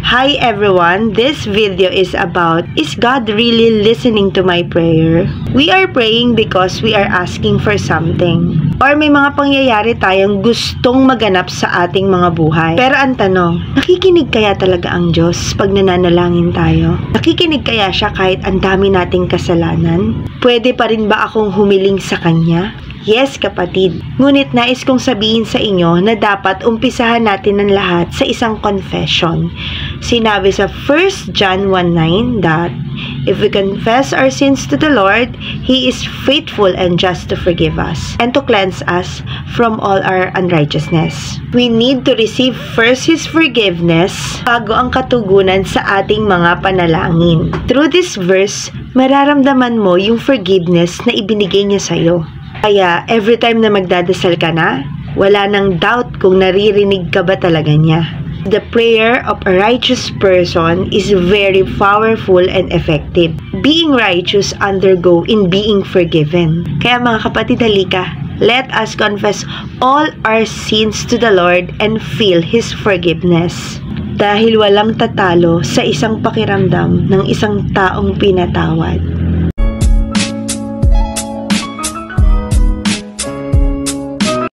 Hi everyone, this video is about, is God really listening to my prayer? We are praying because we are asking for something. Or may mga pangyayari tayong gustong maganap sa ating mga buhay. Pero ang tanong, nakikinig kaya talaga ang Diyos pag nananalangin tayo? Nakikinig kaya siya kahit ang dami nating kasalanan? Pwede pa rin ba akong humiling sa Kanya? Yes, kapatid. Ngunit nais kong sabihin sa inyo na dapat umpisahan natin ang lahat sa isang confession. Sinabi sa 1 John 1:9 that if we confess our sins to the Lord, He is faithful and just to forgive us and to cleanse us from all our unrighteousness. We need to receive first His forgiveness bago ang katugunan sa ating mga panalangin. Through this verse, mararamdaman mo yung forgiveness na ibinigay niya sa'yo. Kaya, every time na magdadasal ka na, wala nang doubt kung naririnig ka ba talaga niya. The prayer of a righteous person is very powerful and effective. Being righteous undergo in being forgiven. Kaya mga kapatid, halika, let us confess all our sins to the Lord and feel His forgiveness. Dahil walang tatalo sa isang pakiramdam ng isang taong pinatawad.